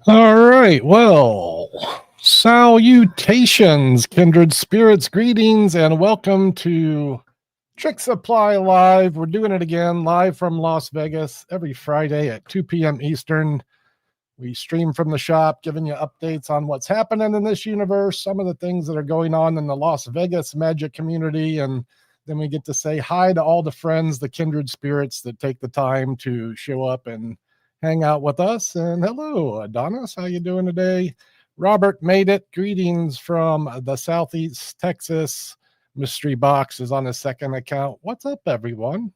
All right. Well, salutations, kindred spirits, greetings, and welcome to Tricksupply Live. We're doing it again, live from Las Vegas every Friday at 2 p.m. Eastern. We stream from the shop, giving you updates on what's happening in this universe, some of the things that are going on in the Las Vegas magic community, and then we get to say hi to all the friends, the kindred spirits that take the time to show up and hang out with us. And hello, Adonis, how you doing today? Robert made it. Greetings from the Southeast Texas. Mystery Box is on his second account. What's up, everyone?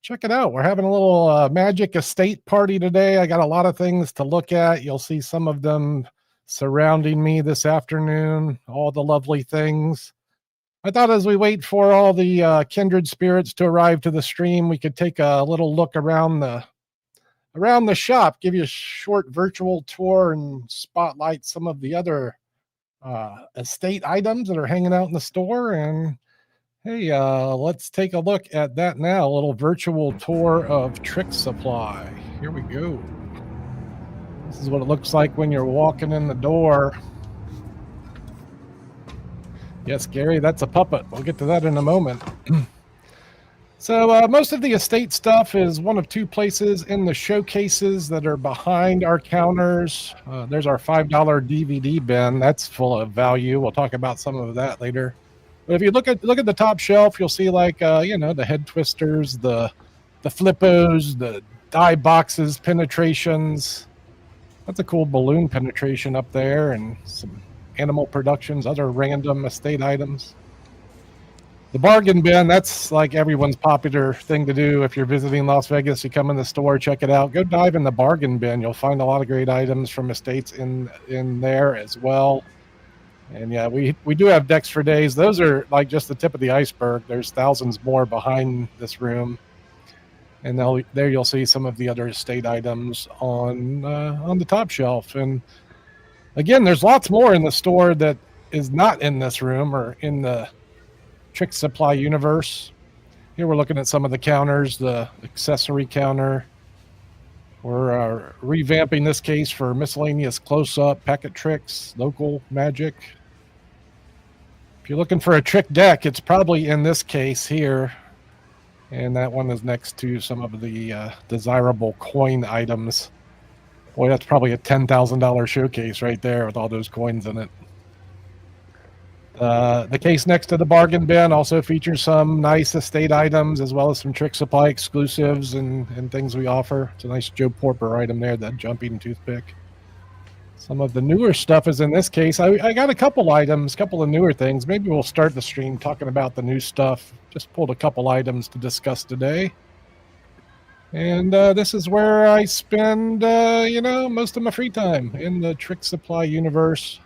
Check it out. We're having a little magic estate party today. I got a lot of things to look at. You'll see some of them surrounding me this afternoon, all the lovely things. I thought as we wait for all the kindred spirits to arrive to the stream, we could take a little look around the shop, give you a short virtual tour and spotlight some of the other estate items that are hanging out in the store. And hey, let's take a look at that now. A little virtual tour of Tricksupply. Here we go. This is what it looks like when you're walking in the door. Yes, Gary, that's a puppet. We'll get to that in a moment. So most of the estate stuff is one of two places in the showcases that are behind our counters. There's our $5 DVD bin. That's full of value. We'll talk about some of that later. But if you look at the top shelf, you'll see like the head twisters, the flippos, the die boxes, penetrations. That's a cool balloon penetration up there, and some animal productions, other random estate items. The bargain bin, that's like everyone's popular thing to do. If you're visiting Las Vegas, you come in the store, check it out. Go dive in the bargain bin. You'll find a lot of great items from estates in there as well. And yeah, we do have decks for days. Those are like just the tip of the iceberg. There's thousands more behind this room. And there you'll see some of the other estate items on the top shelf. And again, there's lots more in the store that is not in this room or in the Tricksupply universe. Here we're looking at some of the counters, the accessory counter. We're revamping this case for miscellaneous close-up, packet tricks, local magic. If you're looking for a trick deck, it's probably in this case here. And that one is next to some of the desirable coin items. Boy, that's probably a $10,000 showcase right there with all those coins in it. The case next to the bargain bin also features some nice estate items as well as some Tricksupply exclusives and things we offer. It's a nice Joe Porper item there, that jumping toothpick. Some of the newer stuff is in this case. I got a couple items, couple of newer things. Maybe we'll start the stream talking about the new stuff. Just pulled a couple items to discuss today. And this is where I spend, most of my free time in the Tricksupply universe.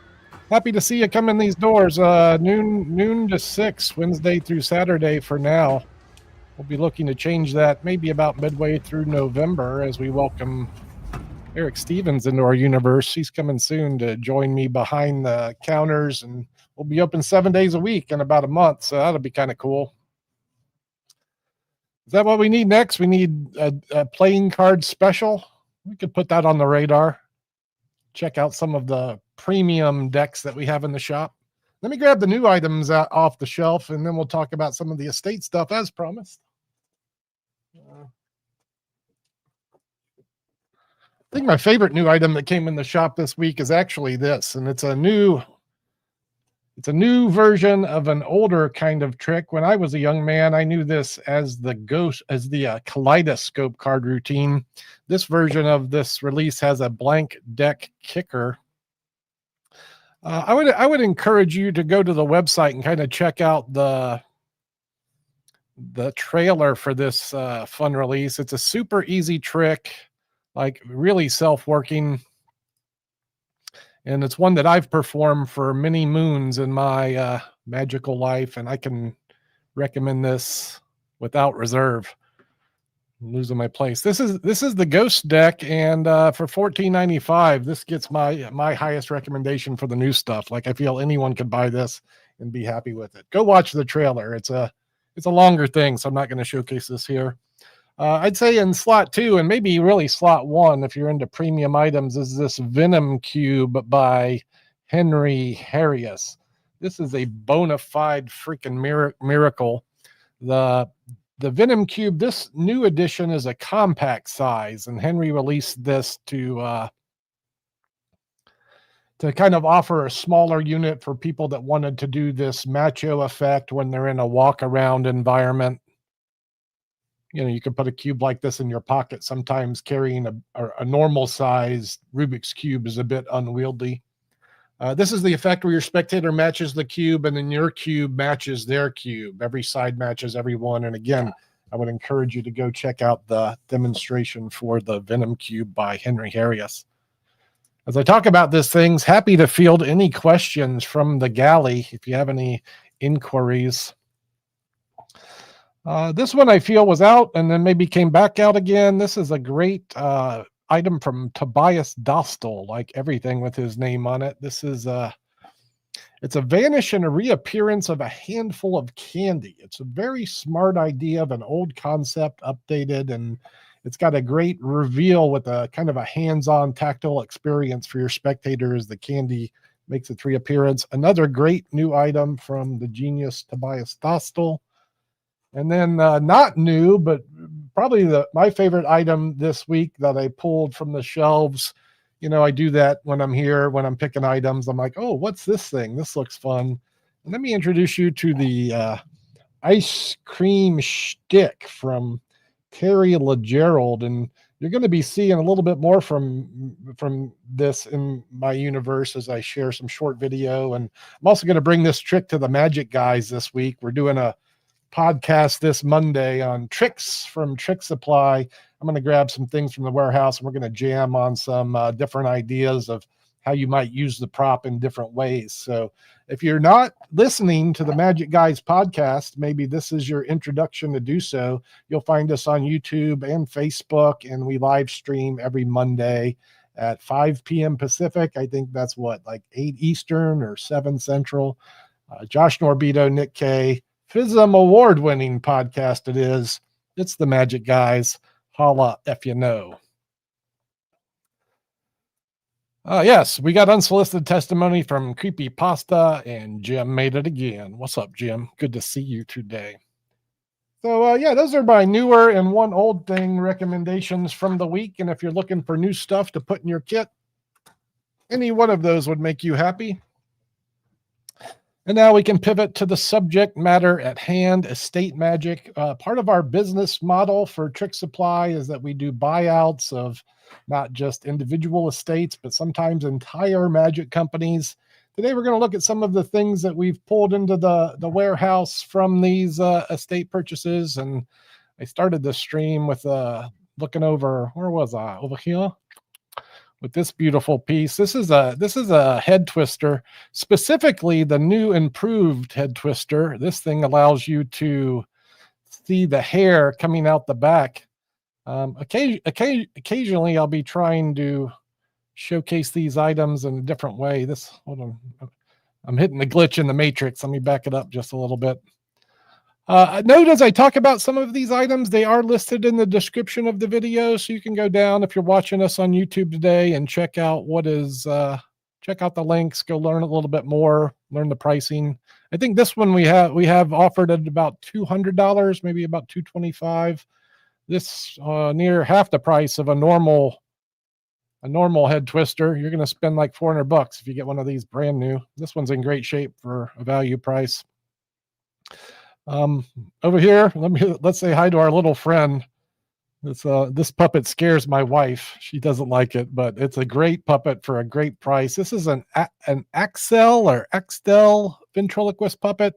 Happy to see you come in these doors, noon to 6, Wednesday through Saturday for now. We'll be looking to change that maybe about midway through November as we welcome Eric Stevens into our universe. He's coming soon to join me behind the counters, and we'll be open 7 days a week in about a month, so that'll be kind of cool. Is that what we need next? We need a playing card special. We could put that on the radar. Check out some of the premium decks that we have in the shop. Let me grab the new items off the shelf, and then we'll talk about some of the estate stuff as promised. I think my favorite new item that came in the shop this week is actually this, and it's a new version of an older kind of trick. When I was a young man, I knew this as the kaleidoscope card routine. This version of this release has a blank deck kicker. I would encourage you to go to the website and kind of check out the trailer for this fun release. It's a super easy trick, like really self-working. And it's one that I've performed for many moons in my magical life, and I can recommend this without reserve. I'm losing my place. This is the Ghost deck, and for $14.95, this gets my highest recommendation for the new stuff. Like, I feel anyone could buy this and be happy with it. Go watch the trailer. It's a longer thing, so I'm not going to showcase this here. I'd say in slot 2 and maybe really slot 1, if you're into premium items, is this Venom Cube by Henry Harrius. This is a bona fide freaking miracle. The Venom Cube, this new edition is a compact size, and Henry released this to kind of offer a smaller unit for people that wanted to do this macho effect when they're in a walk around environment. You know, you can put a cube like this in your pocket. Sometimes carrying a normal size Rubik's Cube is a bit unwieldy. This is the effect where your spectator matches the cube and then your cube matches their cube. Every side matches everyone. And again, I would encourage you to go check out the demonstration for the Venom Cube by Henry Harrius. As I talk about these things, happy to field any questions from the galley if you have any inquiries. This one I feel was out and then maybe came back out again. This is a great item from Tobias Dostal, like everything with his name on it. This is it's a vanish and a reappearance of a handful of candy. It's a very smart idea of an old concept updated, and it's got a great reveal with a kind of a hands-on tactile experience for your spectators. The candy makes its reappearance. Another great new item from the genius Tobias Dostal. And then not new, but probably my favorite item this week that I pulled from the shelves. You know, I do that when I'm here, when I'm picking items. I'm like, oh, what's this thing? This looks fun. And let me introduce you to the ice cream shtick from Terry LeGerald. And you're going to be seeing a little bit more from this in my universe as I share some short video. And I'm also going to bring this trick to the Magic guys this week. We're doing a podcast this Monday on tricks from Tricksupply. I'm going to grab some things from the warehouse and we're going to jam on some different ideas of how you might use the prop in different ways. So if you're not listening to the Magic Guys podcast, maybe this is your introduction to do so. You'll find us on YouTube and Facebook, and we live stream every Monday at 5 p.m. Pacific. I think that's like 8 Eastern or 7 Central. Josh Norbito, Nick K. FISM award-winning podcast it is. It's the Magic Guys. Holla if you know. Yes, we got unsolicited testimony from Creepy Pasta, and Jim made it again. What's up, Jim? Good to see you today. So, yeah, those are my newer and one old thing recommendations from the week. And if you're looking for new stuff to put in your kit, any one of those would make you happy. And now we can pivot to the subject matter at hand, estate magic. Part of our business model for Tricksupply is that we do buyouts of not just individual estates, but sometimes entire magic companies. Today, we're going to look at some of the things that we've pulled into the warehouse from these estate purchases. And I started the stream with looking over, where was I? Over here? With this beautiful piece. This is a head twister, specifically the new improved head twister. This thing allows you to see the hair coming out the back. Occasionally I'll be trying to showcase these items in a different way. Hold on, I'm hitting the glitch in the matrix. Let me back it up just a little bit. Note as I talk about some of these items, they are listed in the description of the video, so you can go down if you're watching us on YouTube today and check out check out the links, go learn a little bit more, learn the pricing. I think this one we have offered at about $200, maybe about $225. This near half the price of a normal head twister. You're going to spend like $400 if you get one of these brand new. This one's in great shape for a value price. Over here, let's say hi to our little friend. This puppet scares my wife. She doesn't like it, but it's a great puppet for a great price. This is an Axtell ventriloquist puppet.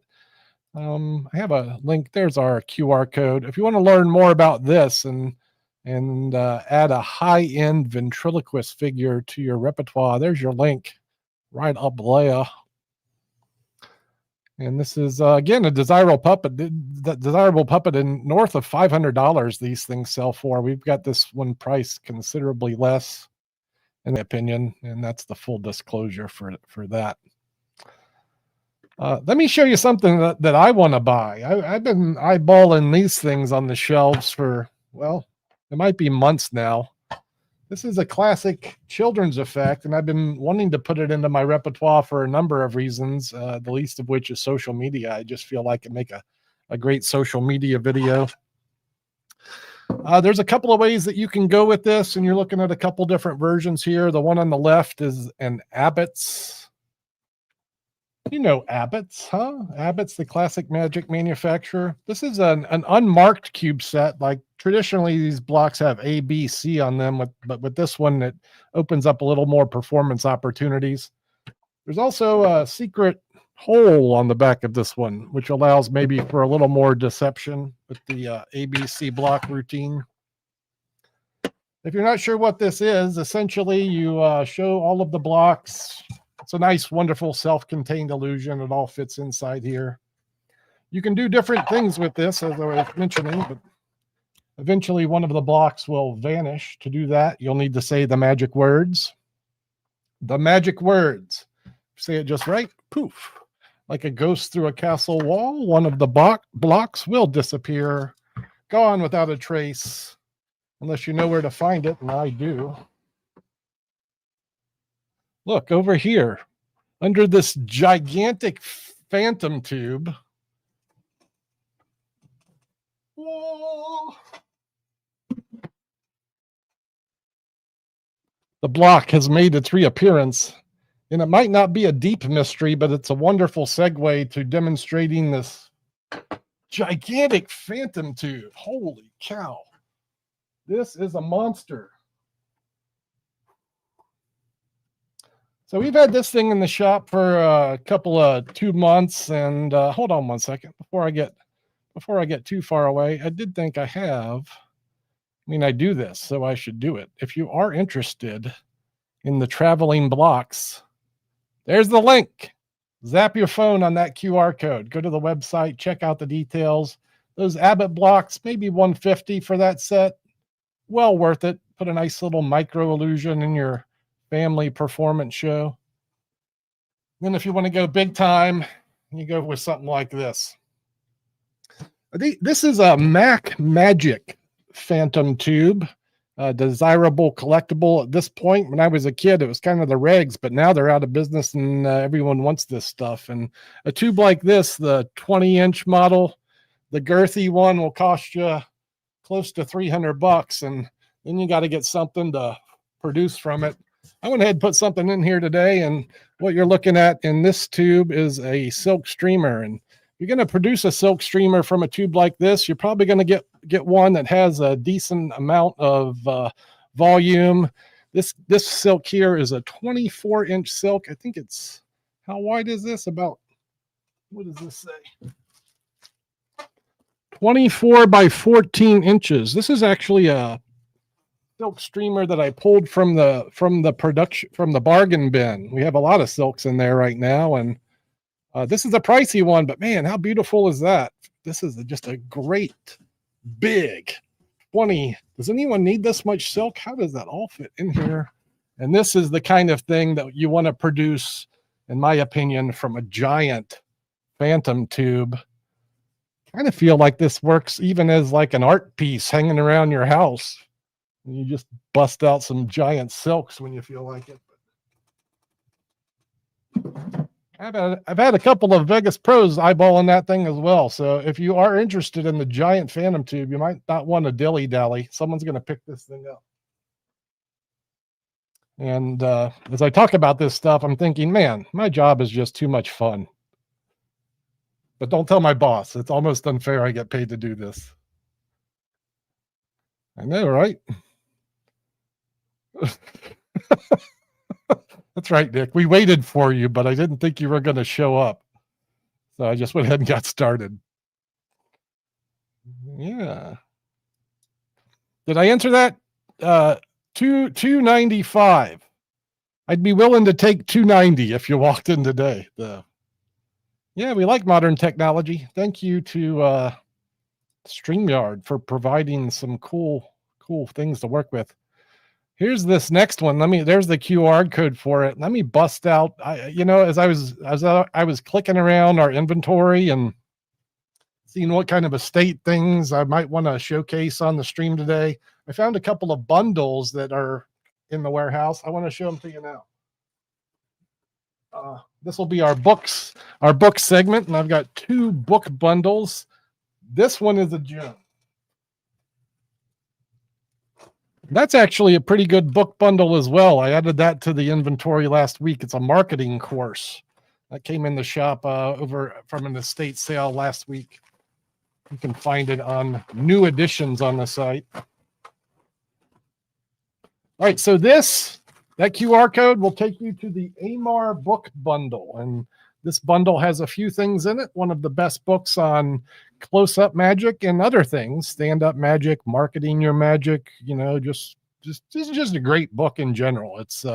I have a link. There's our QR code. If you want to learn more about this and add a high-end ventriloquist figure to your repertoire, there's your link right up there. And this is, again, a desirable puppet. The desirable puppet in north of $500 these things sell for. We've got this one priced considerably less, in my opinion, and that's the full disclosure for that. Let me show you something that I want to buy. I've been eyeballing these things on the shelves for well, it might be months now. This is a classic children's effect, and I've been wanting to put it into my repertoire for a number of reasons, the least of which is social media. I just feel like it make a great social media video. There's a couple of ways that you can go with this, and you're looking at a couple different versions here. The one on the left is an Abbott's. You know Abbott's, huh? Abbott's, the classic magic manufacturer. This is an unmarked cube set. Like traditionally, these blocks have A, B, C on them, but with this one, it opens up a little more performance opportunities. There's also a secret hole on the back of this one, which allows maybe for a little more deception with the ABC block routine. If you're not sure what this is, essentially you show all of the blocks. It's a nice, wonderful, self-contained illusion. It all fits inside here. You can do different things with this, as I was mentioning, but eventually one of the blocks will vanish. To do that, you'll need to say the magic words. The magic words. Say it just right, poof. Like a ghost through a castle wall, one of the blocks will disappear, gone without a trace, unless you know where to find it, and I do. Look over here, under this gigantic phantom tube. Whoa. The block has made its reappearance, and it might not be a deep mystery, but it's a wonderful segue to demonstrating this gigantic phantom tube. Holy cow. This is a monster. So we've had this thing in the shop for a couple of 2 months, and hold on one second before I get too far away. I did think I do this, so I should do it. If you are interested in the traveling blocks, there's the link. Zap your phone on that QR code. Go to the website, check out the details. Those Abbott blocks, maybe $150 for that set. Well worth it. Put a nice little micro illusion in your family performance show. Then if you want to go big time, you go with something like this. This is a Mac Magic Phantom Tube, a desirable collectible at this point. When I was a kid, it was kind of the regs, but now they're out of business and everyone wants this stuff. And a tube like this, the 20-inch model, the girthy one will cost you close to $300, and then you got to get something to produce from it. I went ahead and put something in here today, and what you're looking at in this tube is a silk streamer. And you're going to produce a silk streamer from a tube like this, you're probably going to get one that has a decent amount of volume. This silk here is a 24-inch silk. I think it's, how wide is this? About, what does this say? 24 by 14 inches. This is actually a silk streamer that I pulled from the bargain bin. We have a lot of silks in there right now, and this is a pricey one, but man, how beautiful is that? This is just a great big 20. Does anyone need this much silk? How does that all fit in here? And this is the kind of thing that you want to produce, in my opinion, from a giant phantom tube. Kind of feel like this works even as like an art piece hanging around your house. And you just bust out some giant silks when you feel like it. I've had a couple of Vegas pros eyeballing that thing as well. So if you are interested in the giant phantom tube, you might not want to dilly-dally. Someone's going to pick this thing up. And as I talk about this stuff, I'm thinking, man, my job is just too much fun. But don't tell my boss. It's almost unfair I get paid to do this. I know, right? That's right, Nick. We waited for you, but I didn't think you were going to show up. So I just went ahead and got started. Yeah. Did I answer that? $295. I'd be willing to take $290 if you walked in today. Yeah, we like modern technology. Thank you to StreamYard for providing some cool things to work with. Here's this next one. There's the QR code for it. Let me bust out. As I was clicking around our inventory and seeing what kind of estate things I might want to showcase on the stream today. I found a couple of bundles that are in the warehouse. I want to show them to you now. This will be our book segment, and I've got 2 book bundles. This one is a gem. That's actually a pretty good book bundle as well. I added that to the inventory last week. It's a marketing course that came in the shop over from an estate sale last week. You can find it on new editions on the site. All right, so that QR code will take you to the Ammar book bundle. And this bundle has a few things in it. One of the best books on close-up magic and other things, stand-up magic, marketing your magic, just a great book in general. It's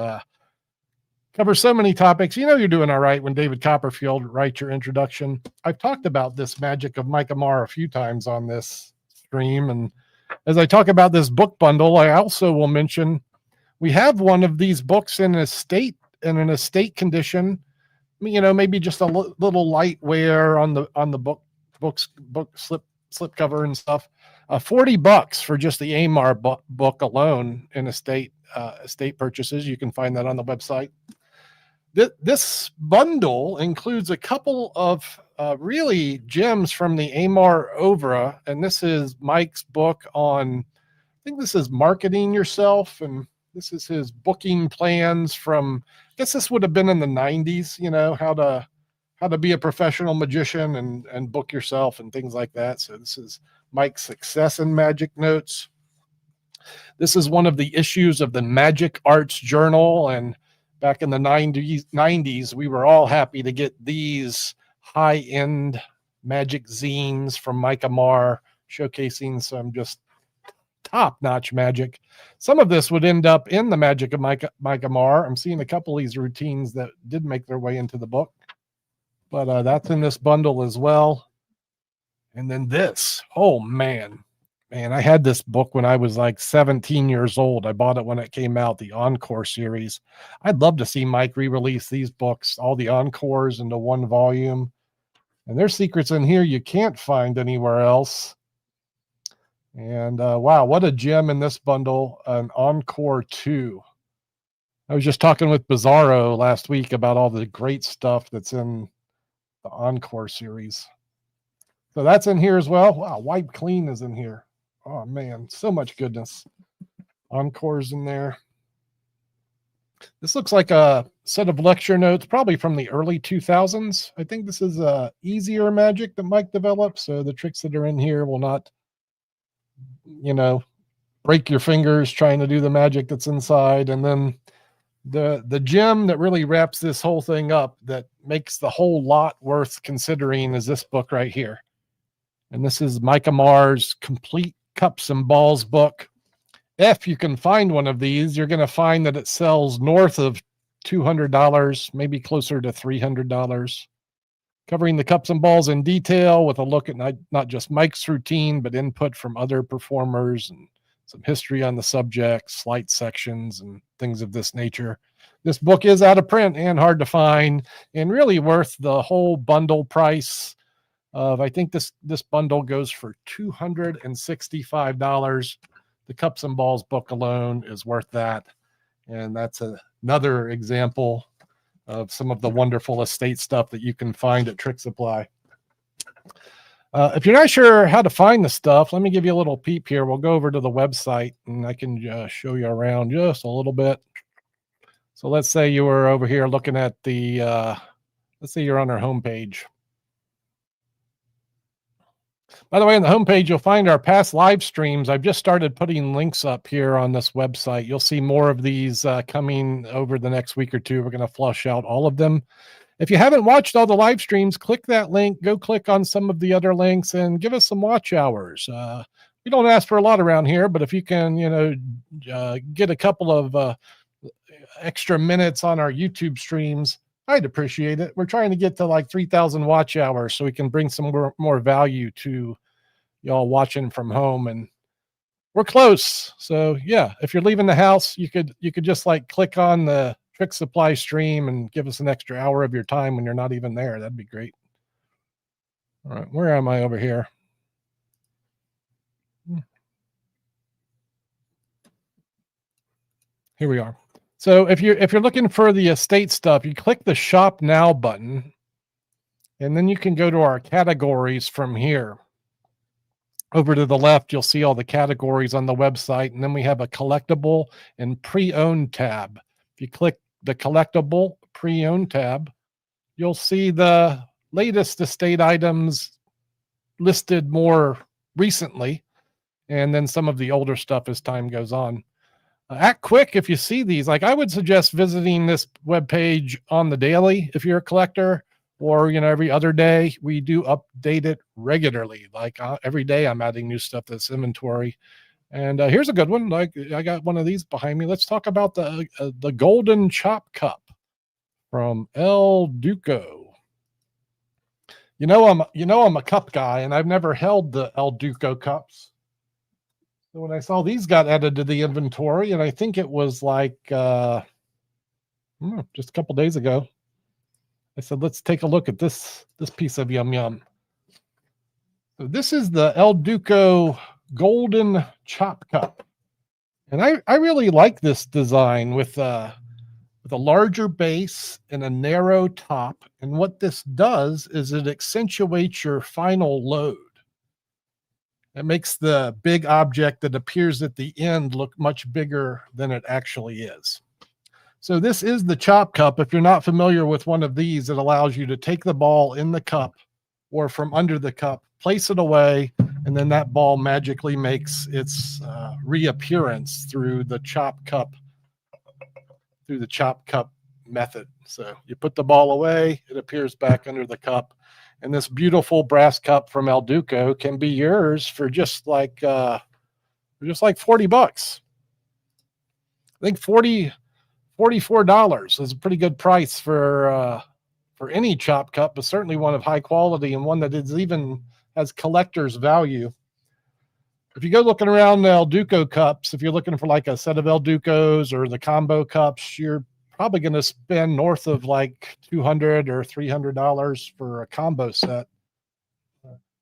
covers so many topics. You're doing all right when David Copperfield writes your introduction. I've talked about this magic of Mike Ammar a few times on this stream. And as I talk about this book bundle, I also will mention we have one of these books in an estate condition, maybe just a little light wear on the book slip cover and stuff. $40 for just the Ammar book alone in estate purchases. You can find that on the website. This bundle includes a couple of really gems from the Ammar oeuvre, and this is Mike's book on, I think this is marketing yourself, and this is his booking plans from, I guess this would have been in the 90s, how to be a professional magician and book yourself and things like that. So this is Mike's Success in Magic Notes. This is one of the issues of the Magic Arts Journal, and back in the 90s, we were all happy to get these high-end magic zines from Mike Ammar, showcasing some just top-notch magic. Some of this would end up in the magic of Mike Ammar. I'm seeing a couple of these routines that did make their way into the book, but that's in this bundle as well. And then this, oh man, I had this book when I was like 17 years old. I bought it when it came out, the Encore series. I'd love to see Mike re-release these books, all the Encores into one volume. And there's secrets in here you can't find anywhere else. And wow, what a gem in this bundle, an Encore 2. I was just talking with Bizarro last week about all the great stuff that's in the Encore series. So that's in here as well. Wow, Wipe Clean is in here. Oh man, so much goodness. Encore's in there. This looks like a set of lecture notes, probably from the early 2000s. I think this is easier magic that Mike developed, so the tricks that are in here will not, break your fingers trying to do the magic that's inside. And then the gem that really wraps this whole thing up, that makes the whole lot worth considering, is this book right here. And this is Mike Ammar's Complete Cups and Balls book. If you can find one of these, you're going to find that it sells north of $200, maybe closer to $300, covering the cups and balls in detail with a look at not just Mike's routine, but input from other performers and some history on the subject, slight sections, and things of this nature. This book is out of print and hard to find, and really worth the whole bundle price of, I think this bundle goes for $265. The Cups and Balls book alone is worth that. And that's another example of some of the wonderful estate stuff that you can find at Tricksupply. If you're not sure how to find the stuff, let me give you a little peep here. We'll go over to the website and I can show you around just a little bit. So let's say you were over here looking at the, let's say you're on our homepage. By the way, on the homepage, you'll find our past live streams. I've just started putting links up here on this website. You'll see more of these coming over the next week or two. We're going to flush out all of them. If you haven't watched all the live streams, click that link. Go click on some of the other links and give us some watch hours. We don't ask for a lot around here, but if you can, get a couple of extra minutes on our YouTube streams, I'd appreciate it. We're trying to get to like 3,000 watch hours so we can bring some more value to y'all watching from home, and we're close. So yeah, if you're leaving the house, you could just like click on the Tricksupply stream and give us an extra hour of your time when you're not even there. That'd be great. All right, where am I over here? Here we are. So if you're looking for the estate stuff, you click the Shop Now button, and then you can go to our categories from here. Over to the left, you'll see all the categories on the website, and then we have a collectible and pre-owned tab. If you click the collectible pre-owned tab, you'll see the latest estate items listed more recently, and then some of the older stuff as time goes on. Act quick if you see these. Like, I would suggest visiting this webpage on the daily if you're a collector, or every other day. We do update it regularly. Like every day I'm adding new stuff to this inventory. And here's a good one. Like, I got one of these behind me. Let's talk about the golden chop cup from El Duco. I'm a cup guy, and I've never held the El Duco cups. So when I saw these got added to the inventory, and I think it was like just a couple days ago, I said, let's take a look at this piece of yum yum. So this is the El Duco golden chop cup, and I really like this design with a larger base and a narrow top. And what this does is it accentuates your final load. It makes the big object that appears at the end look much bigger than it actually is. So this is the chop cup. If you're not familiar with one of these, it allows you to take the ball in the cup or from under the cup, place it away, and then that ball magically makes its reappearance through the chop cup method. So you put the ball away, it appears back under the cup. And this beautiful brass cup from El Duco can be yours for just like $40. I think $44 is a pretty good price for any chop cup, but certainly one of high quality and one that is even has collector's value. If you go looking around the El Duco cups, if you're looking for like a set of El Ducos or the combo cups, you're probably going to spend north of like $200 or $300 for a combo set.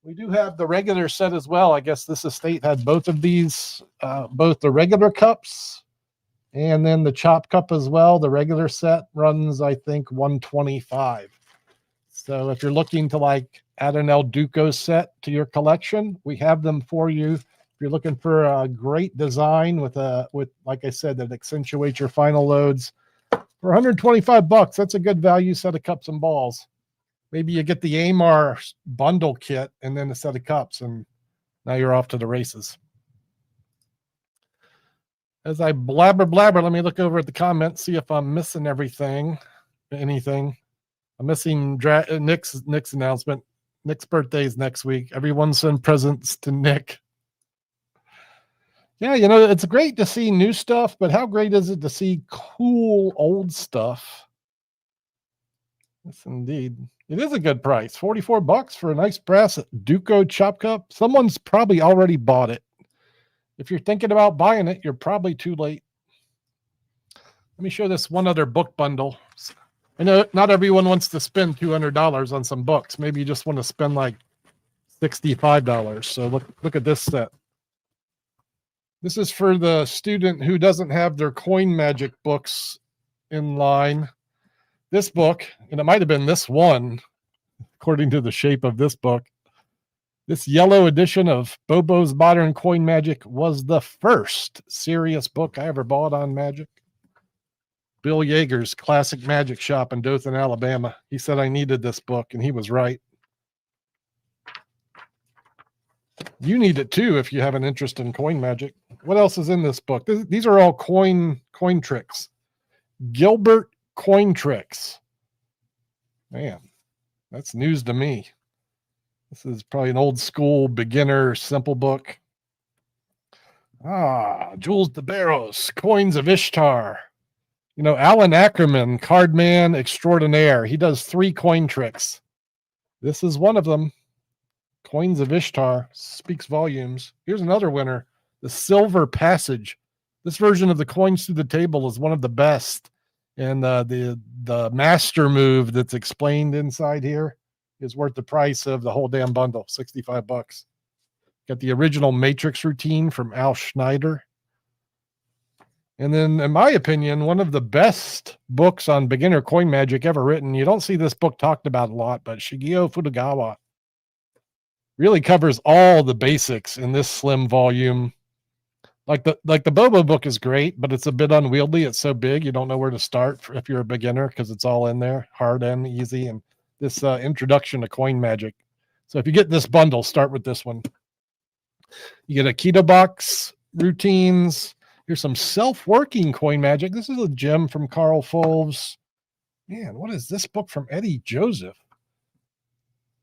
We do have the regular set as well. I guess this estate had both of these, both the regular cups and then the chop cup as well. The regular set runs, I think, $125. So if you're looking to like add an El Duco set to your collection, we have them for you. If you're looking for a great design with like I said, that accentuates your final loads, for $125, that's a good value set of cups and balls. Maybe you get the Ammar bundle kit and then a set of cups, and now you're off to the races. As I blabber, let me look over at the comments, see if I'm missing anything. I'm missing Nick's announcement. Nick's birthday is next week. Everyone send presents to Nick. Yeah, it's great to see new stuff, but how great is it to see cool old stuff? Yes, indeed. It is a good price. $44 for a nice brass Duco chop cup. Someone's probably already bought it. If you're thinking about buying it, you're probably too late. Let me show this one other book bundle. I know not everyone wants to spend $200 on some books. Maybe you just want to spend like $65. So look at this set. This is for the student who doesn't have their coin magic books in line. This book, and it might have been this one, according to the shape of this book, this yellow edition of Bobo's Modern Coin Magic was the first serious book I ever bought on magic. Bill Yeager's Classic Magic Shop in Dothan, Alabama. He said I needed this book, and he was right. You need it too if you have an interest in coin magic. What else is in this book? These are all coin tricks. Gilbert coin tricks. Man, that's news to me. This is probably an old school beginner simple book. Jules de Barros, Coins of Ishtar. Alan Ackerman, card man extraordinaire. He does 3 coin tricks. This is one of them. Coins of Ishtar speaks volumes. Here's another winner, the Silver Passage. This version of the Coins Through the Table is one of the best. And the master move that's explained inside here is worth the price of the whole damn bundle, $65. Got the original Matrix routine from Al Schneider. And then, in my opinion, one of the best books on beginner coin magic ever written. You don't see this book talked about a lot, but Shigeo Fudogawa really covers all the basics in this slim volume. Like the Bobo book is great, but it's a bit unwieldy. It's so big, you don't know where to start if you're a beginner, because it's all in there, hard and easy. And this introduction to coin magic. So if you get this bundle, start with this one. You get a Keto box, routines. Here's some self-working coin magic. This is a gem from Carl Fulves. Man, what is this book from Eddie Joseph?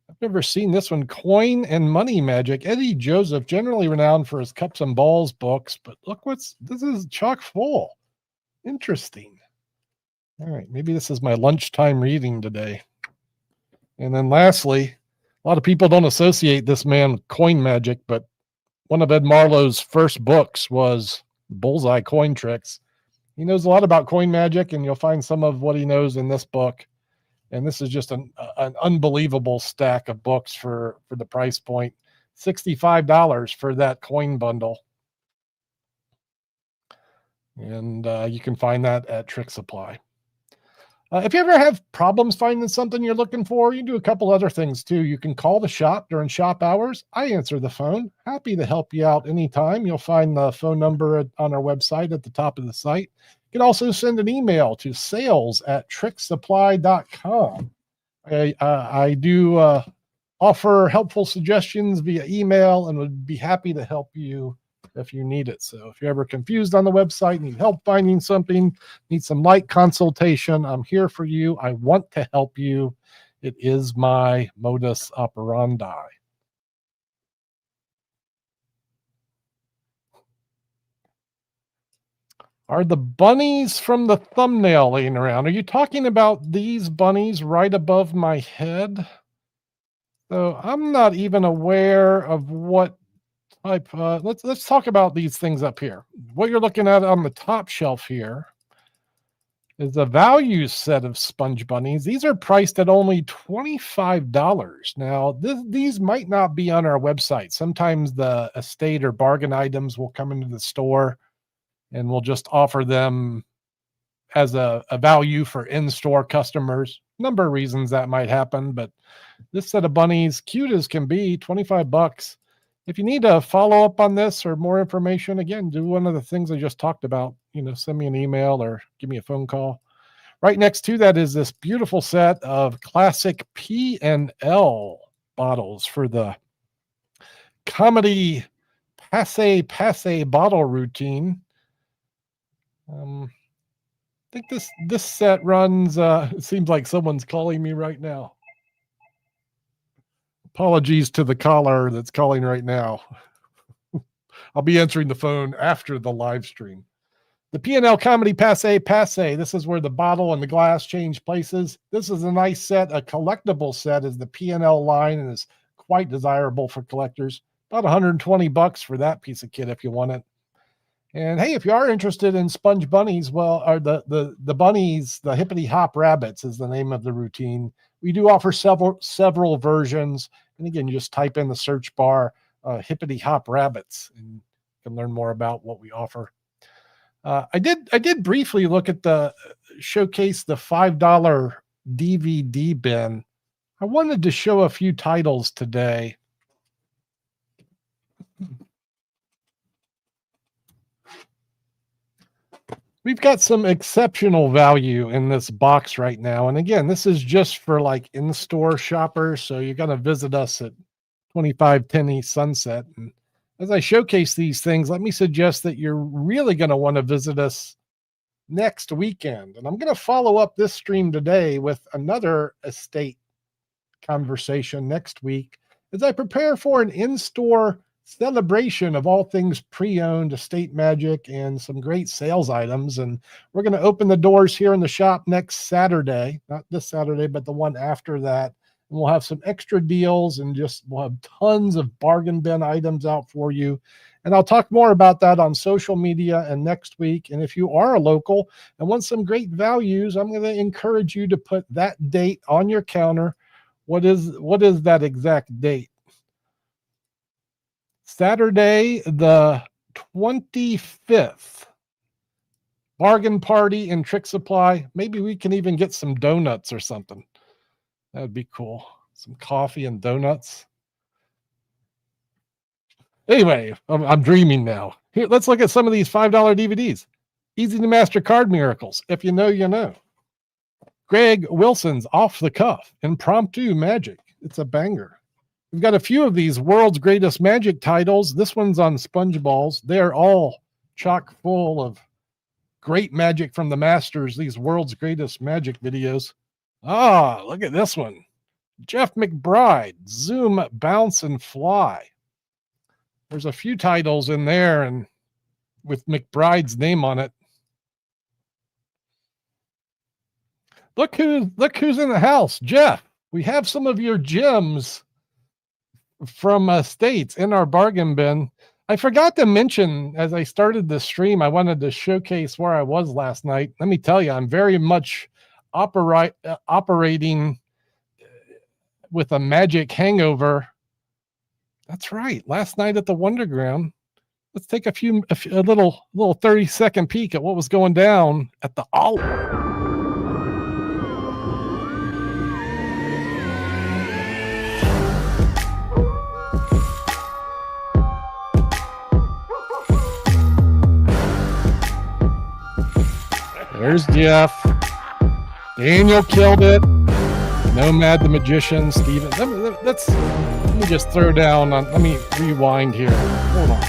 I've never seen this one. Coin and Money Magic. Eddie Joseph, generally renowned for his Cups and Balls books, but look this is chock full. Interesting. All right, maybe this is my lunchtime reading today. And then lastly, a lot of people don't associate this man with coin magic, but one of Ed Marlowe's first books was Bullseye Coin Tricks. He knows a lot about coin magic, and you'll find some of what he knows in this book. And this is just an unbelievable stack of books for the price point. $65 for that coin bundle. And you can find that at Tricksupply. If you ever have problems finding something you're looking for, you do a couple other things too. You can call the shop during shop hours. I answer the phone. Happy to help you out anytime. You'll find the phone number on our website at the top of the site. You can also send an email to sales@tricksupply.com. I do offer helpful suggestions via email and would be happy to help you if you need it. So if you're ever confused on the website, need help finding something, need some light consultation, I'm here for you. I want to help you. It is my modus operandi. Are the bunnies from the thumbnail laying around? Are you talking about these bunnies right above my head? So I'm not even aware of what type. Let's talk about these things up here. What you're looking at on the top shelf here is a value set of sponge bunnies. These are priced at only $25. Now, these might not be on our website. Sometimes the estate or bargain items will come into the store, and we'll just offer them as a value for in-store customers. Number of reasons that might happen, but this set of bunnies, cute as can be, $25. If you need a follow-up on this or more information, again, do one of the things I just talked about. Send me an email or give me a phone call. Right next to that is this beautiful set of classic P&L bottles for the comedy Passe bottle routine. I think this set runs, it seems like someone's calling me right now. Apologies to the caller that's calling right now. I'll be answering the phone after the live stream. The P&L Comedy Passe. This is where the bottle and the glass change places. This is a nice set. A collectible set is the P&L line and is quite desirable for collectors. About $120 for that piece of kit if you want it. And hey, if you are interested in sponge bunnies, well, or the bunnies, the Hippity Hop Rabbits is the name of the routine. We do offer several versions. And again, you just type in the search bar, Hippity Hop Rabbits, and you can learn more about what we offer. I did briefly look at the showcase, the $5 DVD bin. I wanted to show a few titles today. We've got some exceptional value in this box right now. And again, this is just for like in-store shoppers. So you're going to visit us at 2510 East Sunset. And as I showcase these things, let me suggest that you're really going to want to visit us next weekend. And I'm going to follow up this stream today with another estate conversation next week as I prepare for an in-store celebration of all things pre-owned estate magic and some great sales items. And we're going to open the doors here in the shop next Saturday, not this Saturday, but the one after that. And we'll have some extra deals and we'll have tons of bargain bin items out for you. And I'll talk more about that on social media and next week. And if you are a local and want some great values, I'm going to encourage you to put that date on your counter What is that exact date? Saturday the 25th. Bargain party in Tricksupply. Maybe we can even get some donuts or something. That would be cool. Some coffee and donuts. Anyway, I'm dreaming now. Here, let's look at some of these $5 DVDs. Easy to Master Card Miracles. If you know, you know. Greg Wilson's Off the Cuff, Impromptu Magic. It's a banger. We've got a few of these World's Greatest Magic titles. This one's on Spongeballs. They're all chock full of great magic from the masters, these World's Greatest Magic videos. Ah, look at this one. Jeff McBride, Zoom, Bounce, and Fly. There's a few titles in there and with McBride's name on it. Look who's in the house. Jeff, we have some of your gems from states in our bargain bin. I forgot to mention as I started the stream, I wanted to showcase where I was last night. Let me tell you, I'm very much operating with a magic hangover. That's right. Last night at the Wonderground. Let's take a little 30-second peek at what was going down at the Olive. There's Jeff. Daniel killed it. Nomad the Magician. Steven. Let me just throw down on. Let me rewind here. Hold on.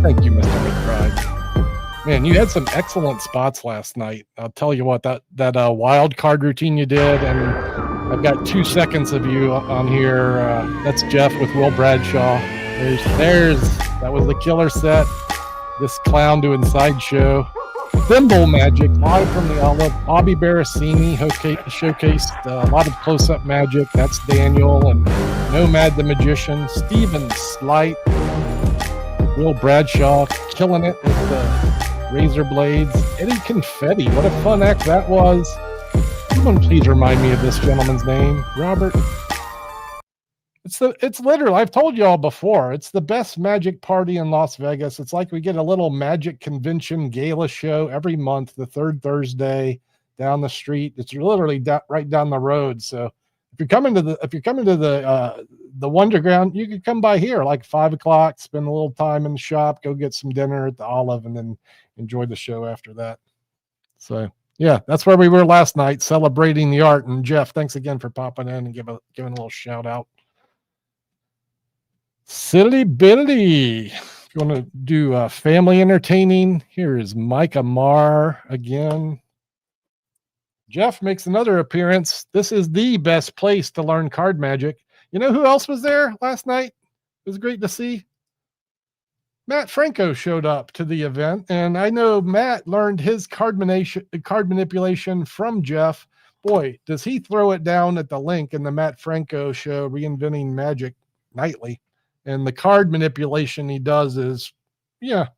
Thank you, Mr. McBride. Man, you had some excellent spots last night. I'll tell you what, that wild card routine you did, and I've got 2 seconds of you on here. That's Jeff with Will Bradshaw. That was the killer set. This clown doing sideshow. Thimble Magic, live from the Olive. Bobby Barasini showcased a lot of close-up magic. That's Daniel and Nomad the Magician. Steven Slight. Will Bradshaw killing it with the razor blades. Eddie Confetti, what a fun act that was. Someone please remind me of this gentleman's name. Robert. It's literally, I've told you all before, it's the best magic party in Las Vegas. It's like we get a little magic convention gala show every month, the third Thursday down the street. It's literally right down the road. So if you're coming to the Wonderground, you could come by here like 5 o'clock, spend a little time in the shop, go get some dinner at the Olive, and then enjoy the show after that. So yeah, that's where we were last night, celebrating the art. And Jeff, thanks again for popping in and giving a little shout out. Silly Billy. If you want to do family entertaining, here is Mike Ammar again. Jeff makes another appearance. This is the best place to learn card magic. You know who else was there last night? It was great to see. Matt Franco showed up to the event, and I know Matt learned his card manipulation from Jeff. Boy, does he throw it down at the link in the Matt Franco show, Reinventing Magic Nightly. And the card manipulation he does is,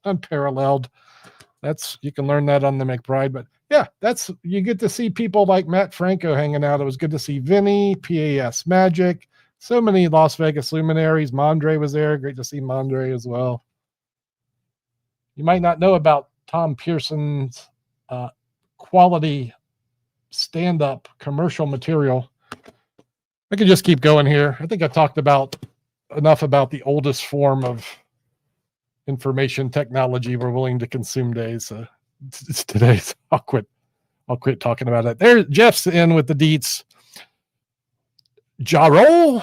unparalleled. You can learn that on the McBride. But yeah, you get to see people like Matt Franco hanging out. It was good to see Vinny, PAS Magic, so many Las Vegas luminaries. Mondre was there. Great to see Mondre as well. You might not know about Tom Pearson's quality stand-up commercial material. I could just keep going here. I think I talked about enough about the oldest form of information technology we're willing to consume days. It's today's. I'll quit talking about it. There, Jeff's in with the deets. Jarrell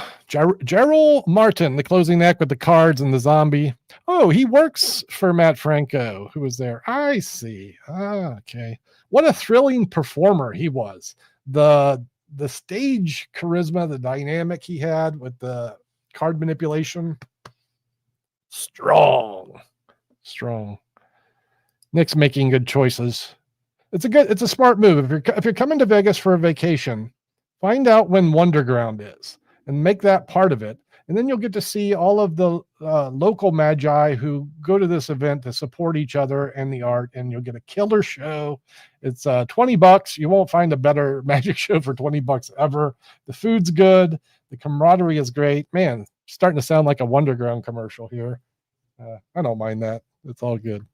Martin, the closing act with the cards and the zombie. Oh, he works for Matt Franco, who was there. I see. Okay. What a thrilling performer he was. The stage charisma, the dynamic he had with the card manipulation. Strong. Nick's making good choices. It's a smart move. If you're coming to Vegas for a vacation, find out when Wonderground is and make that part of it. And then you'll get to see all of the local magi who go to this event to support each other and the art, and you'll get a killer show. It's $20. You won't find a better magic show for $20 ever. The food's good. The camaraderie is great. Man, starting to sound like a Wonderground commercial here. I don't mind that. It's all good.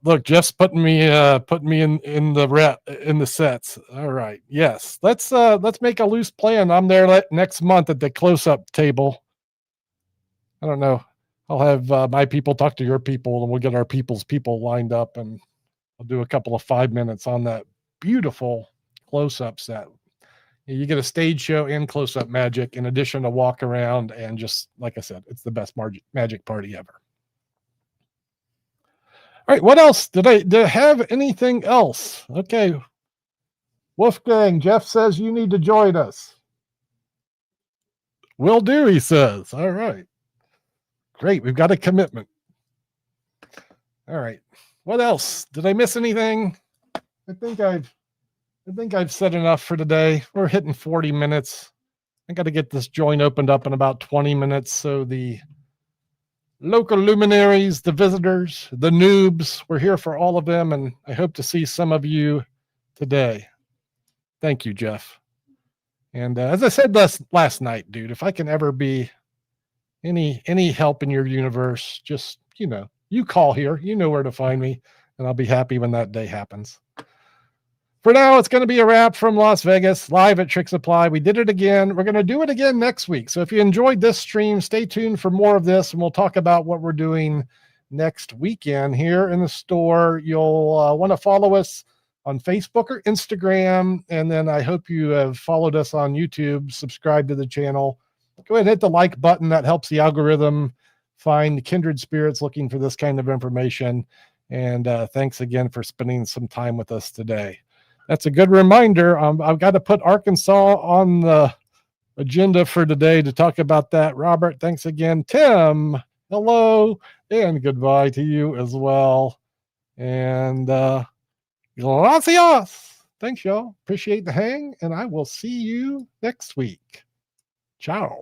Look, Jeff's putting me in the sets. All right. Yes. Let's make a loose plan. I'm there next month at the close-up table. I don't know. I'll have my people talk to your people, and we'll get our people's people lined up, and I'll do a couple of 5 minutes on that beautiful close-up set. You get a stage show and close-up magic in addition to walk around, and just like I said, it's the best magic party ever. All right, what else? Did I have anything else? Okay. Wolfgang, Jeff says you need to join us. Will do, he says. All right. Great, we've got a commitment. All right. What else? Did I miss anything? I think I've said enough for today. We're hitting 40 minutes. I got to get this joint opened up in about 20 minutes so the local luminaries, the visitors, the noobs, we're here for all of them, and I hope to see some of you today. Thank you, Jeff. And as I said last night, dude, if I can ever be any help in your universe, just, you call here. You know where to find me, and I'll be happy when that day happens. For now, it's going to be a wrap from Las Vegas, live at Tricksupply. We did it again. We're going to do it again next week. So if you enjoyed this stream, stay tuned for more of this, and we'll talk about what we're doing next weekend here in the store. You'll want to follow us on Facebook or Instagram, and then I hope you have followed us on YouTube, subscribe to the channel. Go ahead and hit the like button. That helps the algorithm find kindred spirits looking for this kind of information. And thanks again for spending some time with us today. That's a good reminder. I've got to put Arkansas on the agenda for today to talk about that. Robert, thanks again. Tim, hello, and goodbye to you as well. And gracias. Thanks, y'all. Appreciate the hang, and I will see you next week. Ciao.